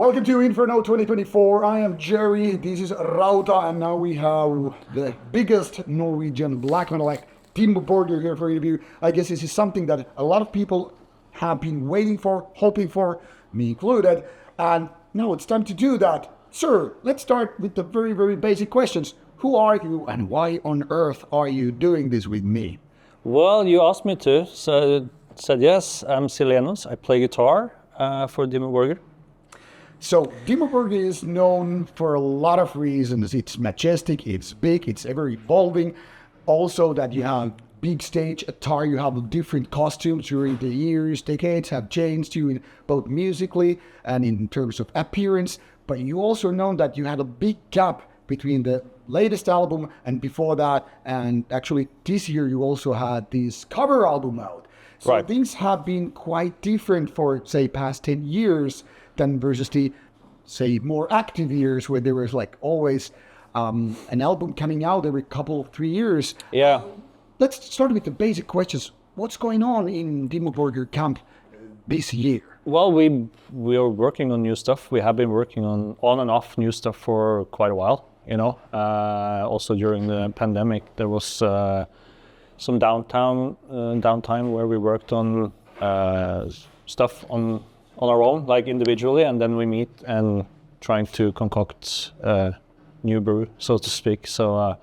Welcome to Inferno 2024. I am Jerry, this is Rauta, and now we have the biggest Norwegian black metal act, Dimmu Borgir, here for interview. I guess this is something that a lot of people have been waiting for, hoping for, me included, and now it's time to do that. Sir, let's start with the very, very basic questions. Who are you and why on earth are you doing this with me? Well, you asked me to, so I said yes. I'm Silenoz. I play guitar for Dimmu Borgir. So Dimmu Borgir is known for a lot of reasons. It's majestic, it's big, it's ever evolving. Also that you have big stage attire, you have different costumes during the years, decades have changed you in both musically and in terms of appearance. But you also know that you had a big gap between the latest album and before that. And actually this year you also had this cover album out. So right. Things have been quite different for, say, past 10 years than versus the, say, more active years where there was like always an album coming out every couple, 3 years. Yeah. Let's start with the basic questions. What's going on in Dimmu Borgir camp this year? Well, we are working on new stuff. We have been working on and off new stuff for quite a while. You know, also during the pandemic, there was some downtime where we worked on stuff on our own, like individually, and then we meet and trying to concoct new brew, so to speak. So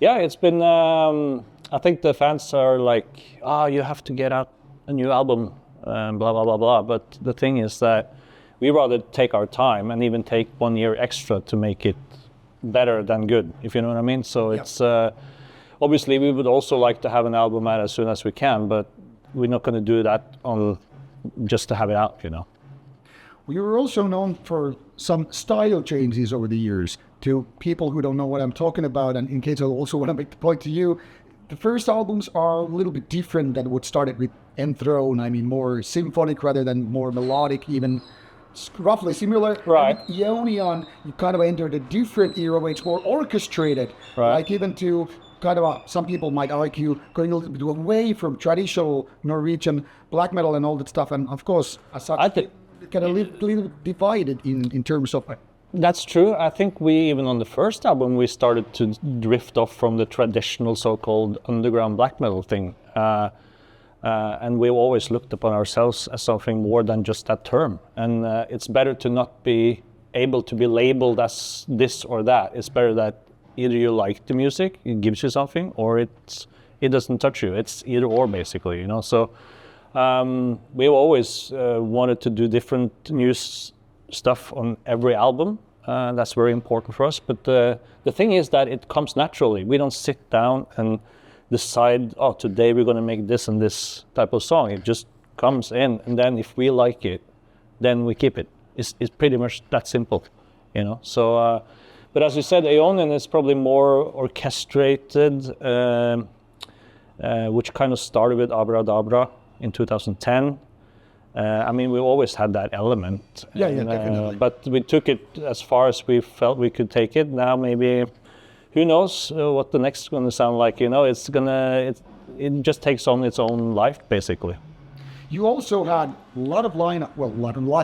yeah, it's been. I think the fans are like, you have to get out a new album, blah blah blah blah. But the thing is that we rather take our time and even take 1 year extra to make it better than good, if you know what I mean. So yeah. It's obviously we would also like to have an album out as soon as we can, but we're not going to do that on just to have it out, you know. We were also known for some style changes over the years. To people who don't know what I'm talking about, and in case I also want to make the point to you, the first albums are a little bit different than what started with Enthroned. I mean, more symphonic rather than more melodic, even roughly similar. Right. And with Ionian, you kind of entered a different era where it's more orchestrated. Right. Like even to kind of some people might argue going a little bit away from traditional Norwegian black metal and all that stuff. And of course, as such, I think kind of little divided in terms of. That's true. I think we, even on the first album, we started to drift off from the traditional so-called underground black metal thing. And we've always looked upon ourselves as something more than just that term. And it's better to not be able to be labeled as this or that. It's better that either you like the music, it gives you something, or it doesn't touch you. It's either or, basically, you know. So we've always wanted to do different new stuff on every album. That's very important for us. But the thing is that it comes naturally. We don't sit down and decide, today we're going to make this and this type of song. It just comes in, and then if we like it, then we keep it. It's pretty much that simple, you know. So, but as you said, Ionian is probably more orchestrated, which kind of started with Abradabra in 2010. I mean, we always had that element. Yeah, definitely. But we took it as far as we felt we could take it. Now maybe, who knows what the next is going to sound like? You know, it just takes on its own life, basically. You also had a lot of lineup,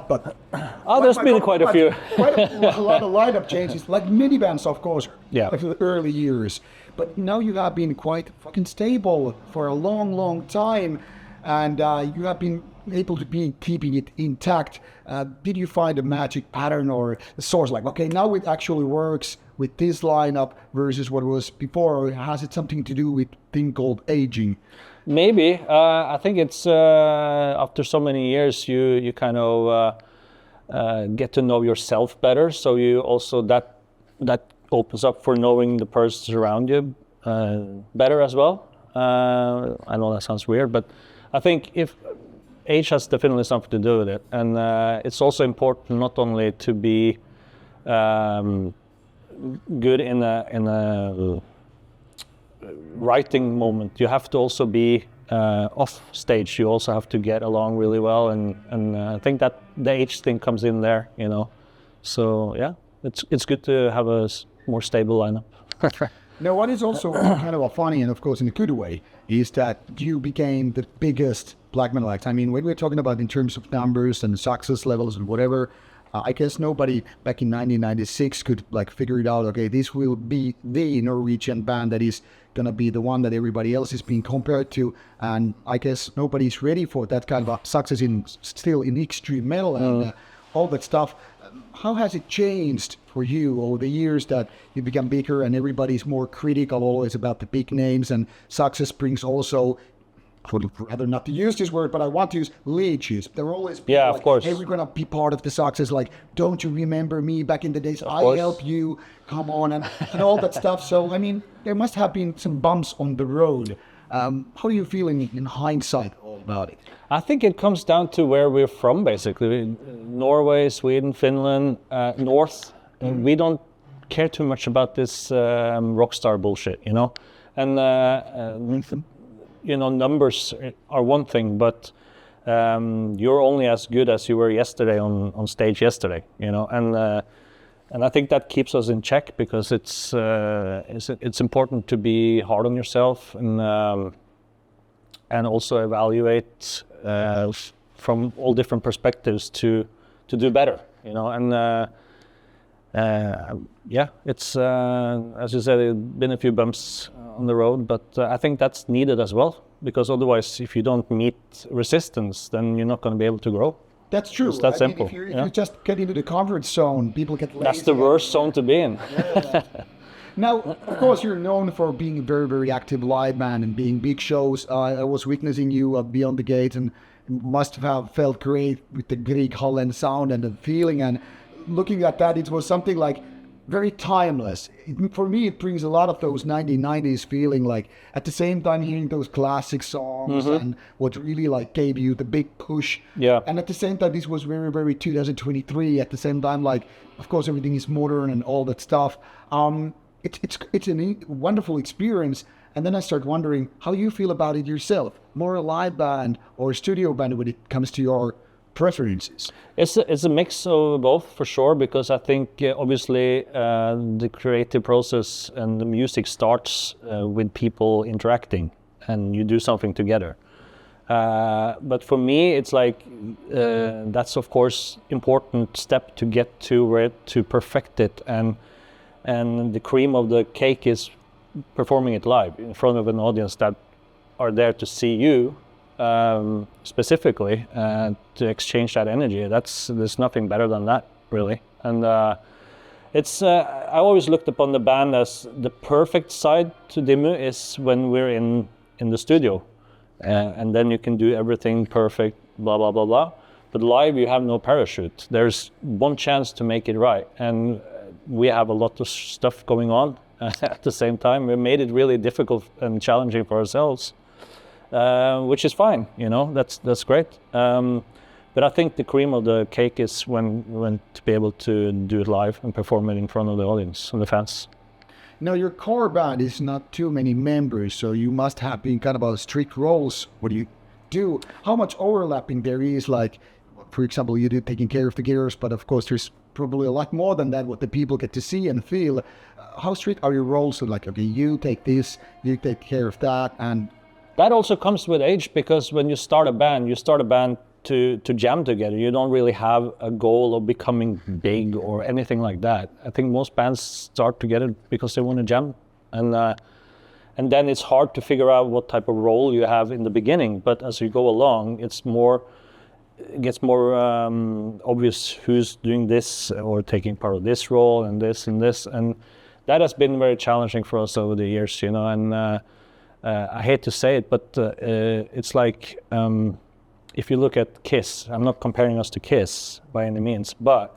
but there's been quite a few. Quite a lot of lineup changes, like mini bands, of course. Yeah. Like the early years. But now you have been quite fucking stable for a long, long time, and you have been able to be keeping it intact. Did you find a magic pattern or a source? Like, okay, now it actually works with this lineup versus what it was before, or has it something to do with thing called aging? Maybe. I think it's after so many years, you kind of get to know yourself better. So you also that opens up for knowing the persons around you better as well. I know that sounds weird, but I think if age has definitely something to do with it, and it's also important not only to be good in a writing moment. You have to also be off stage. You also have to get along really well, and I think that the age thing comes in there, you know. So yeah, it's good to have a more stable lineup. Now, what is also kind of a funny, and of course in a good way, is that you became the biggest black metal act. I mean, when we're talking about in terms of numbers and success levels and whatever, I guess nobody back in 1996 could like figure it out. Okay, this will be the Norwegian band that is gonna be the one that everybody else is being compared to, and I guess nobody's ready for that kind of success still in extreme metal and all that stuff. How has it changed for you over the years that you become bigger and everybody's more critical always about the big names, and success brings also, I would rather not to use this word, but I want to use leeches. They're always people of course. hey, we're gonna be part of the success. Like, don't you remember me back in the days? I course. helped you. Come on, and all that stuff. So I mean, there must have been some bumps on the road. How are you feeling in hindsight all about it? I think it comes down to where we're from, basically. Norway, Sweden, Finland, North. And we don't care too much about this rock star bullshit, you know. And you know, numbers are one thing, but you're only as good as you were yesterday on stage yesterday, you know. And I think that keeps us in check, because it's important to be hard on yourself and also evaluate from all different perspectives to do better, you know. And yeah, it's as you said, it's been a few bumps on the road, but I think that's needed as well, because otherwise, if you don't meet resistance, then you're not going to be able to grow. That's true. It's that simple. If you just get into the comfort zone, people get lazy. That's the worst zone to be in. Now, of course, you're known for being a very, very active live man and being big shows. I was witnessing you Beyond the Gate, and must have felt great with the Greek Holland sound and the feeling. And looking at that, it was something like very timeless. For me, it brings a lot of those 1990s feeling, like at the same time hearing those classic songs and what really like gave you the big push. Yeah. And at the same time, this was very, very 2023. At the same time, like, of course, everything is modern and all that stuff. It's a wonderful experience. And then I start wondering how you feel about it yourself. More a live band or a studio band when it comes to your preferences? It's a mix of both, for sure, because I think obviously the creative process and the music starts with people interacting and you do something together. But for me, it's like that's of course important step to get to where to perfect it, and the cream of the cake is performing it live in front of an audience that are there to see you. Specifically to exchange that energy. There's nothing better than that, really. And it's I always looked upon the band as the perfect side to Dimmu is when we're in the studio, and then you can do everything perfect, blah blah blah blah. But live you have no parachute. There's one chance to make it right, and we have a lot of stuff going on at the same time. We made it really difficult and challenging for ourselves. Which is fine, you know, that's great. But I think the cream of the cake is when to be able to do it live and perform it in front of the audience and the fans. Now, your core band is not too many members, so you must have been kind of a strict roles. What do you do? How much overlapping there is? Like, for example, you do taking care of the gears, but of course there's probably a lot more than that, what the people get to see and feel. How strict are your roles? So like, okay, you take this, you take care of that, and that also comes with age, because when you start a band to jam together. You don't really have a goal of becoming big or anything like that. I think most bands start together because they want to jam, and then it's hard to figure out what type of role you have in the beginning. But as you go along, it gets more obvious who's doing this or taking part of this role and this, and that has been very challenging for us over the years, you know. And I hate to say it, but it's like if you look at Kiss, I'm not comparing us to Kiss by any means, but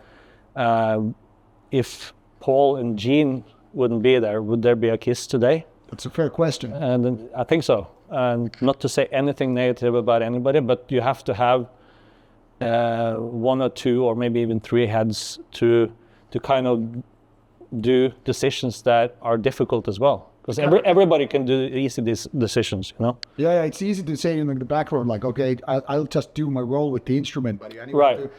if Paul and Gene wouldn't be there, would there be a Kiss today? That's a fair question. And I think so. And not to say anything negative about anybody, but you have to have one or two or maybe even three heads to kind of do decisions that are difficult as well. Because everybody can do easy decisions, you know? Yeah, it's easy to say in the background, like, okay, I'll just do my role with the instrument, but you right. to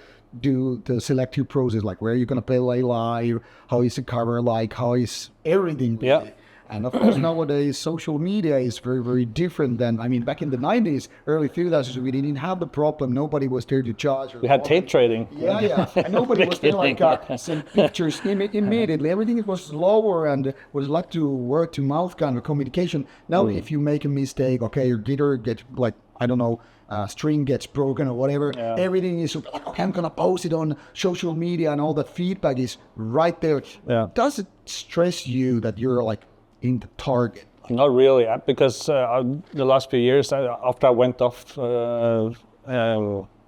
do the selective process, like where are you going to play live, how is the cover like, how is everything. Yeah. And of course, nowadays, social media is very, very different than, I mean, back in the 90s, early 2000s, we didn't have the problem. Nobody was there to judge. We had tape trading. Yeah. And nobody was there like send pictures immediately. Everything was slower and was like to word to mouth kind of communication. Now, if you make a mistake, okay, your guitar gets like, I don't know, string gets broken or whatever, everything is like, okay, I'm gonna post it on social media and all that feedback is right there. Yeah. Does it stress you that you're like in the target? Not really, because the last few years after I went off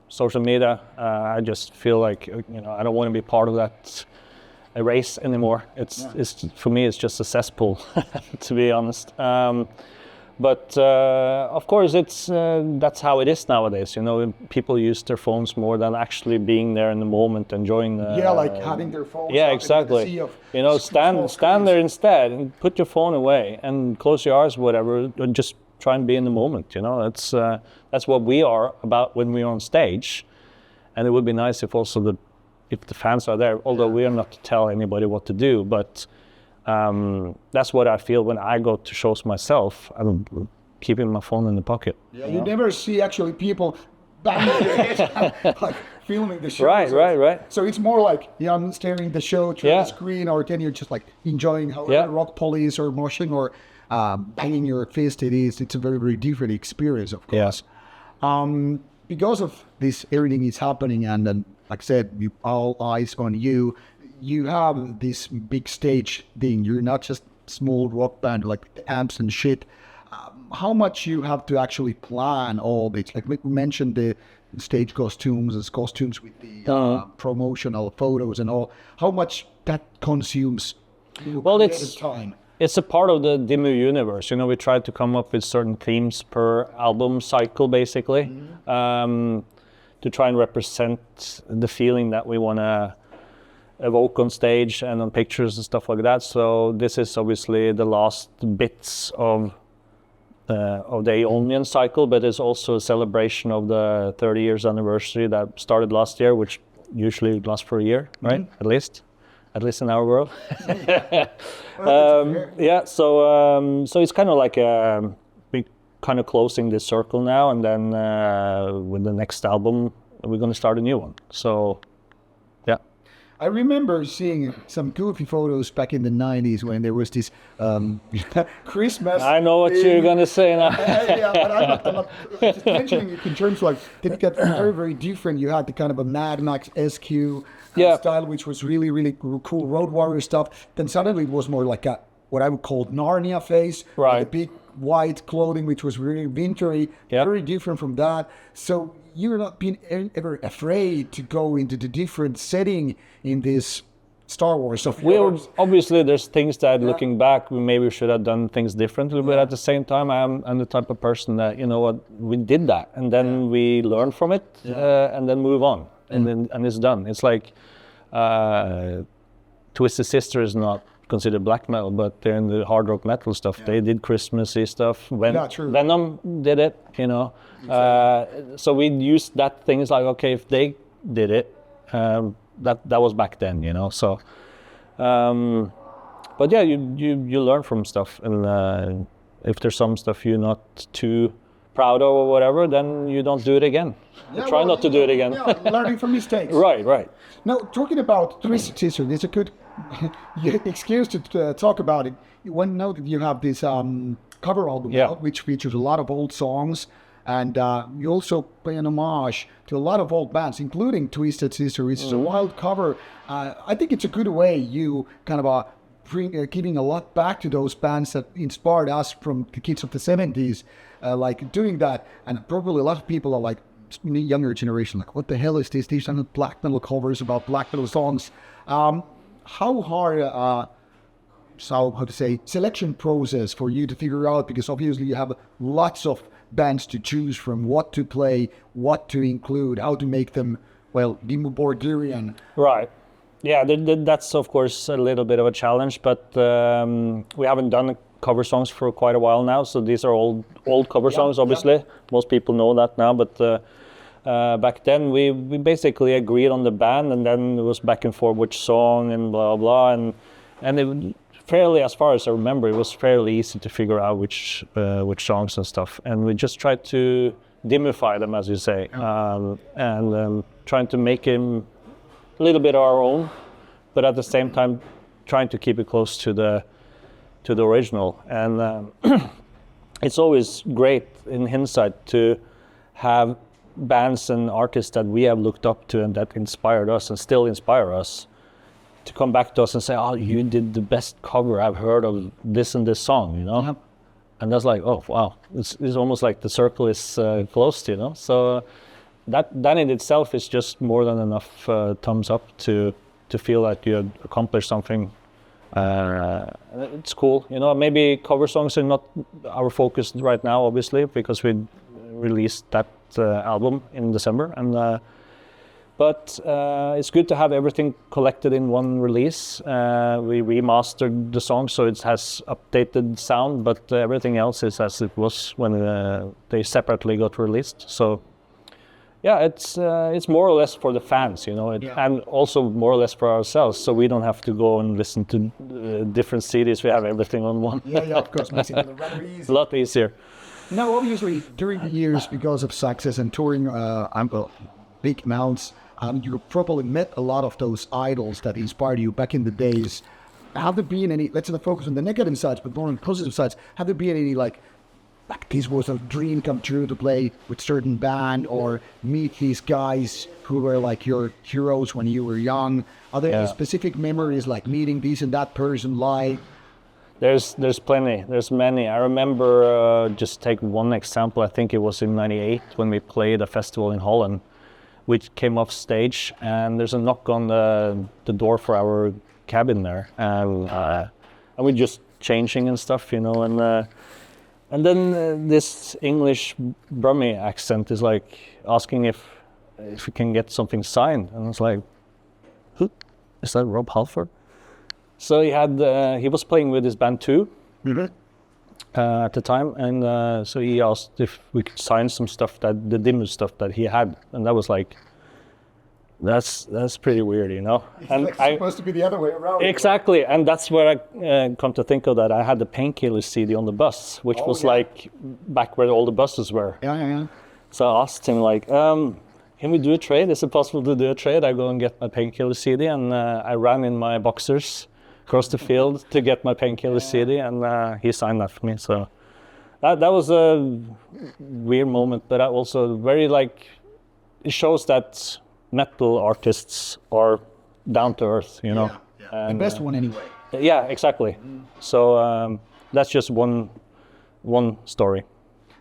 social media, I just feel like I don't want to be part of that race anymore. It's for me, it's just a cesspool, to be honest. But of course, that's how it is nowadays. People use their phones more than actually being there in the moment, enjoying. Like having their phones. Yeah, exactly. Stand there instead and put your phone away and close your eyes, whatever, and just try and be in the moment. That's what we are about when we're on stage, and it would be nice if also if the fans are there. Although we are not to tell anybody what to do, but. That's what I feel when I go to shows myself. I'm keeping my phone in the pocket. Yeah, you never see actually people banging their heads, like filming the show. Right. So it's more like I'm staring the show through the screen, or then you're just like enjoying how rock police or moshing or banging your fist. It's a very, very different experience, of course. Because of this, everything is happening, and then, like I said, all eyes on you. You have this big stage thing. You're not just small rock band like the amps and shit. How much you have to actually plan all this? Like we mentioned the stage costumes with the promotional photos and all. How much that consumes? Time. It's a part of the Dimmu universe. We try to come up with certain themes per album cycle, basically, to try and represent the feeling that we want to evoke on stage and on pictures and stuff like that. So this is obviously the last bits of the Aeonian cycle, but it's also a celebration of the 30 years anniversary that started last year, which usually lasts for a year, right? At least in our world. So it's kind of like we kind of closing this circle now, and then with the next album we're going to start a new one. So. I remember seeing some goofy photos back in the 90s when there was this Christmas. I know what you're going to say now. But I'm not just mentioning it in terms of like, it got very, very different. You had the kind of a Mad Max SQ style, which was really, really cool Road Warrior stuff. Then suddenly it was more like what I would call Narnia face. Right. The big white clothing, which was really wintry, very different from that. So you're not been ever afraid to go into the different setting in this Star Wars of yours? Obviously, there's things that looking back, we maybe should have done things differently, but at the same time, I'm the type of person that, we did that, and then we learn from it, and then move on, and it's done. It's like Twisted Sister is not considered black metal, but they're in the hard rock metal stuff. They did Christmassy stuff. Venom did it, so we used that thing. It's like, okay, if they did it, that was back then, So, but yeah, you learn from stuff, and if there's some stuff you're not too proud of or whatever, then you don't do it again. Try not to do it again. Learning from mistakes. Right. Now, talking about Twisted Sister, there's a good excuse to talk about it. Now that you have this cover album out, which features a lot of old songs, and you also pay an homage to a lot of old bands, including Twisted Sister, which is a wild cover. I think it's a good way you kind of giving a lot back to those bands that inspired us from the kids of the 70s, like doing that. And probably a lot of people are like, younger generation, like, what the hell is this? These are not black metal covers about black metal songs. How hard, selection process for you to figure out, because obviously you have lots of bands to choose from, what to play, what to include, how to make them, Dimmu Borgirian. Right. Yeah, that's of course a little bit of a challenge, but we haven't done cover songs for quite a while now, so these are old cover songs, obviously. Most people know that now, but back then we basically agreed on the band, and then it was back and forth which song and blah blah, and fairly, as far as I remember, it was fairly easy to figure out which songs and stuff, and we just tried to dimify them, as you say, and trying to make him a little bit our own, but at the same time trying to keep it close to the original. And it's always great in hindsight to have bands and artists that we have looked up to and that inspired us and still inspire us to come back to us and say, oh, you did the best cover I've heard of this and this song, you know? Yep. And that's like, oh, wow. It's almost like the circle is closed, you know? So that in itself is just more than enough thumbs up to feel that you had accomplished something. It's cool, you know. Maybe cover songs are not our focus right now, obviously, because we released that album in December, and but it's good to have everything collected in one release. We remastered the song so it has updated sound, but everything else is as it was when they separately got released. So yeah, it's more or less for the fans, you know, and also more or less for ourselves, so we don't have to go and listen to different CDs. We have everything on one. Yeah, of course, makes it rather easy. A lot easier. Now, obviously, during the years, because of success and touring big amounts, you probably met a lot of those idols that inspired you back in the days. Have there been any, let's not focus on the negative sides, but more on the positive sides, have there been any, like this was a dream come true to play with certain band or meet these guys who were like your heroes when you were young? Are there any specific memories, like meeting this and that person live? There's plenty. There's many. I remember, just take one example. I think it was in '98 when we played a festival in Holland. We came off stage and there's a knock on the door for our cabin there, and we're just changing and stuff, you know. And then this English Brummie accent is like asking if we can get something signed, and I was like, who is that? Rob Halford? So he was playing with his band too at the time, and so he asked if we could sign some stuff, the Dimmu stuff that he had, and that was like, that's pretty weird, you know. It's and like supposed to be the other way around. Exactly, and that's where I come to think of that. I had the Painkiller CD on the bus, which was like back where all the buses were. Yeah. So I asked him like, can we do a trade? Is it possible to do a trade? I go and get my Painkiller CD, and I ran in my boxers across the field to get my Painkiller CD, and he signed that for me. So that was a weird moment, but also very like, it shows that metal artists are down to earth, you know. The best one anyway. Yeah, exactly. So that's just one story.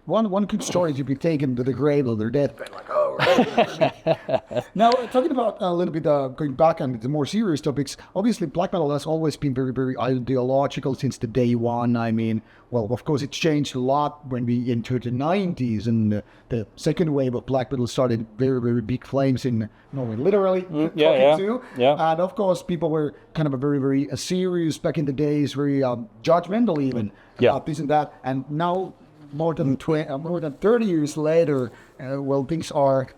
One good story to be taken to the grave of their death. Like, oh, right. Now, talking about a little bit, going back on the more serious topics, obviously black metal has always been very, very ideological since the day one. I mean, well, of course, it changed a lot when we entered the 90s, and the second wave of black metal started very, very big flames in Norway, literally. Too. And of course, people were kind of a very, very serious back in the days, very judgmental even about this and that. And now, more than 30 years later, well, things are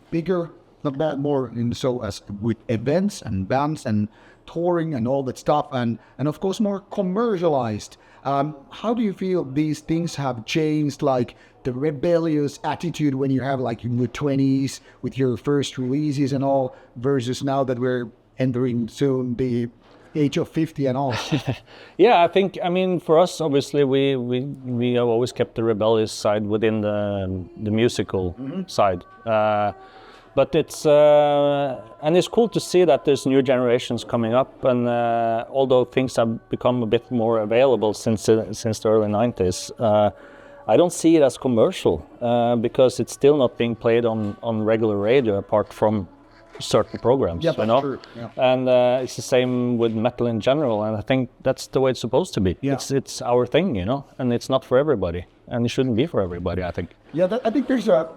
bigger, not that more in so as with events and bands and touring and all that stuff, and of course more commercialized. How do you feel these things have changed, like the rebellious attitude when you have like in your 20s with your first releases and all, versus now that we're entering soon the age of 50 and all? Yeah, I mean, for us, obviously, we have always kept the rebellious side within the musical side. But it's and it's cool to see that there's new generations coming up, and although things have become a bit more available since the early 90s, I don't see it as commercial because it's still not being played on regular radio apart from certain programs, you know. True. Yeah. And it's the same with metal in general, and I think that's the way it's supposed to be. It's our thing, you know, and it's not for everybody, and it shouldn't be for everybody, I think. I think there's a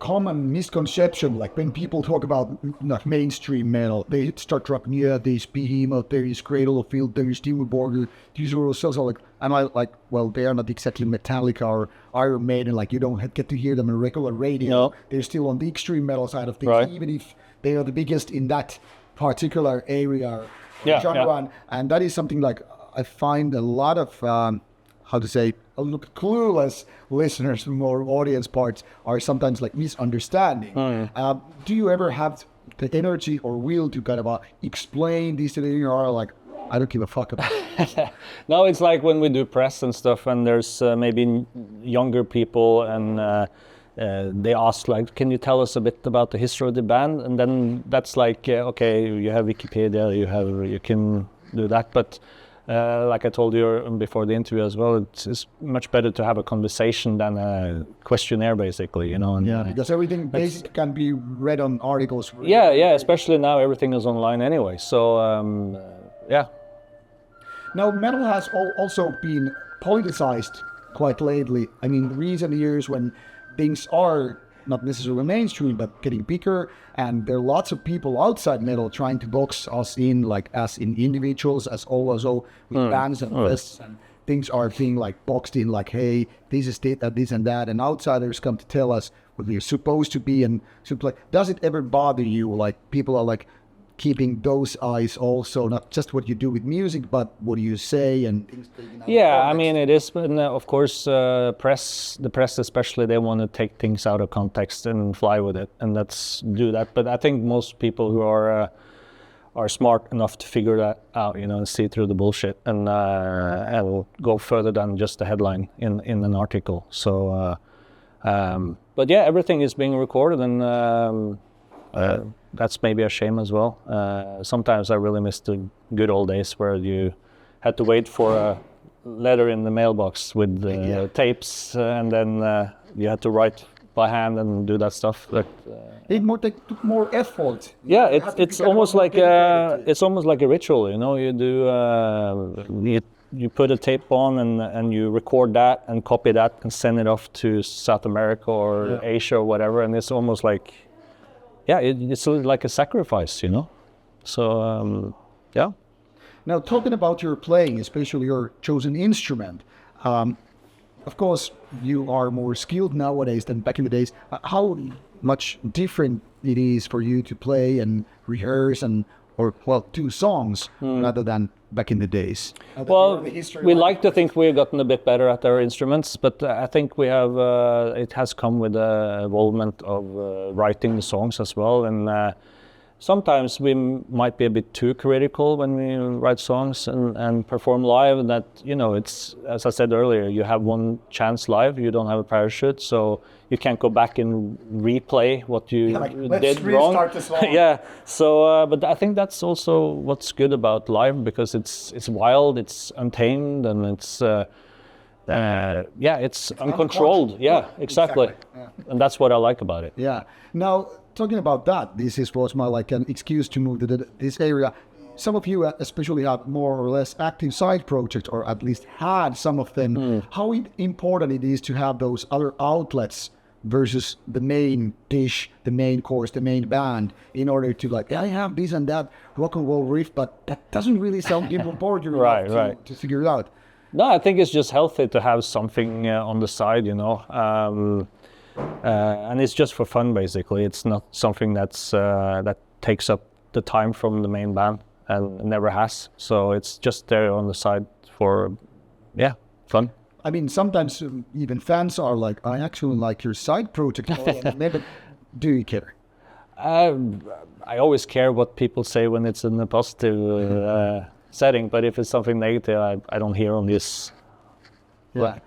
common misconception, like when people talk about mainstream metal, they start dropping, there's Behemoth, there's Cradle of Filth, there's Dimmu Borgir, these are all like, and I like, well, they are not exactly Metallica or Iron Maiden, like you don't get to hear them on regular radio. No. They're still on the extreme metal side of things, even if they are the biggest in that particular area, genre, and that is something like I find a lot of how to say, a little bit clueless listeners from our audience parts are sometimes like misunderstanding. Do you ever have the energy or will to kind of explain these to them, or like, I don't give a fuck about it? No, it's like when we do press and stuff, and there's maybe younger people, and they ask like, "Can you tell us a bit about the history of the band?" And then that's like, okay, you have Wikipedia, you can do that, but like I told you before the interview as well, it's much better to have a conversation than a questionnaire, basically, you know. And, because everything basic can be read on articles. Yeah, especially now everything is online anyway. So yeah. Now, metal has also been politicized quite lately. I mean, recent years when things are not necessarily mainstream, but getting bigger, and there are lots of people outside metal trying to box us in, like as in individuals, as also with bands and lists, and things are being like boxed in, like, hey, this is this and that, and outsiders come to tell us what we're supposed to be, and does it ever bother you? Like, people are like keeping those eyes also, not just what you do with music, but what you say and things. Yeah, I mean, it is, but of course, the press especially, they want to take things out of context and fly with it, and do that. But I think most people who are smart enough to figure that out, you know, and see through the bullshit, and go further than just the headline in an article. So, but yeah, everything is being recorded, and that's maybe a shame as well. Sometimes I really miss the good old days where you had to wait for a letter in the mailbox with tapes, and then you had to write by hand and do that stuff. But, it took more effort. Yeah, it's almost like a ritual. You know, you do you put a tape on and you record that and copy that and send it off to South America or Asia or whatever, and it's almost like. Yeah, it's like a sacrifice, you know. So, yeah. Now, talking about your playing, especially your chosen instrument, of course, you are more skilled nowadays than back in the days. How much different it is for you to play and rehearse do songs rather than back in the days? Well, we like to think we've gotten a bit better at our instruments, but I think we have. It has come with the involvement of writing the songs as well, and sometimes we might be a bit too critical when we write songs and perform live. And that, you know, it's, as I said earlier, you have one chance live. You don't have a parachute, so you can't go back and replay what you did wrong. The song. Yeah. So, but I think that's also what's good about live, because it's wild, it's untamed, and it's it's uncontrolled. Yeah, exactly. Yeah. And that's what I like about it. Yeah. Now, talking about that, was my like an excuse to move to this area. Some of you especially have more or less active side projects, or at least had some of them. How important it is to have those other outlets versus the main dish, the main course, the main band, in order to like, I have this and that rock and roll riff, but that doesn't really sound Dimmu Borgir enough to figure it out. No, I think it's just healthy to have something on the side, you know. And it's just for fun, basically. It's not something that takes up the time from the main band, and never has. So it's just there on the side for, fun. I mean, sometimes even fans are like, I actually like your side project. Do you care? I always care what people say when it's in a positive setting, but if it's something negative, I don't hear on this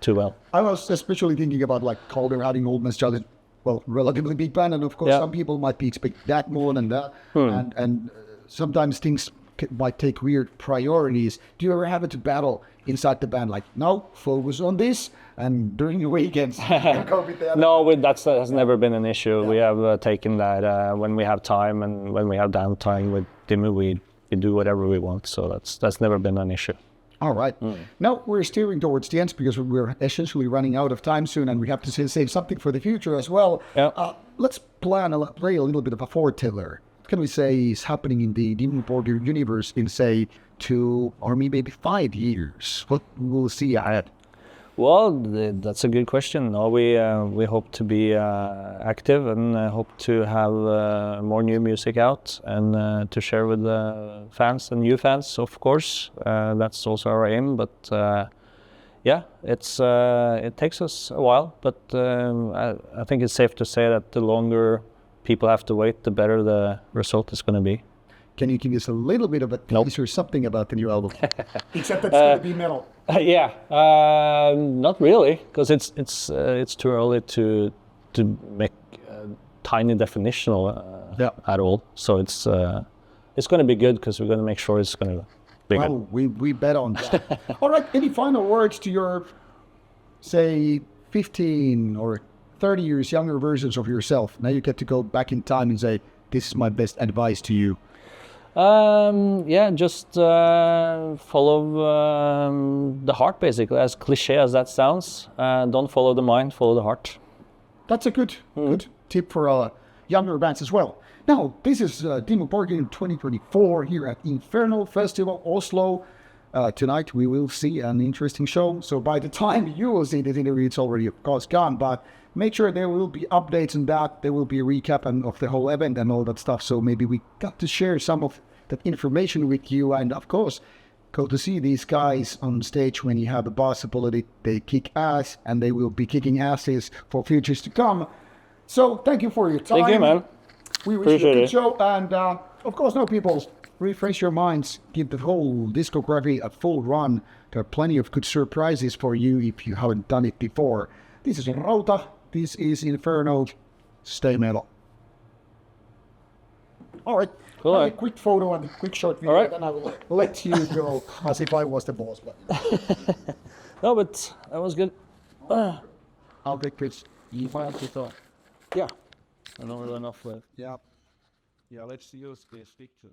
too well. I was especially thinking about like Calder having Old Man's Child, relatively big band, and of course some people might be expecting that more than that, and sometimes things might take weird priorities. Do you ever have it to battle inside the band, like, no, focus on this, and during the weekends go with the other? No, that has never been an issue. We have taken that when we have time, and when we have downtime with Dimmu, we do whatever we want, so that's never been an issue. All right. Now we're steering towards the end because we're essentially running out of time soon, and we have to save something for the future as well. Let's play a little bit of a foreteller. What can we say is happening in the Dimmu Borgir universe in, say, 2 or maybe 5 years? What we'll see ahead? Well, that's a good question. No, we hope to be active and hope to have more new music out and to share with the fans and new fans, of course. That's also our aim. But yeah, it takes us a while. But I think it's safe to say that the longer people have to wait, the better the result is going to be. Can you give us a little bit of a Nope. teaser, something about the new album? Except that it's going to be metal. Yeah, not really, because it's too early to make a tiny definitional at all. So it's going to be good because we're going to make sure it's going to be good. Well, we bet on that. All right, any final words to your, say, 15 or 30 years younger versions of yourself? Now you get to go back in time and say, this is my best advice to you. Yeah, just follow the heart, basically. As cliche as that sounds, don't follow the mind, follow the heart. That's a good tip for younger bands as well. Now, this is Dimmu Borgir in 2024 here at Inferno Festival, Oslo. Tonight we will see an interesting show. So by the time you will see this interview, it's already, of course, gone. But make sure there will be updates on that. There will be a recap of the whole event and all that stuff. So maybe we got to share some of that information with you. And of course, go to see these guys on stage when you have the possibility. They kick ass, and they will be kicking asses for futures to come. So thank you for your time. Thank you, man. We wish you a Appreciate good it. show. And of course, now people, refresh your minds. Give the whole discography a full run. There are plenty of good surprises for you if you haven't done it before. This is Rauta. This is Inferno. Stay metal. All right. Cool. Have a quick photo and a quick short video. All right. Then I will let you go as if I was the boss. But No, but that was good. I'll take this. You find your thought. Yeah. I don't really enough left. Yeah. Yeah, let's use this picture.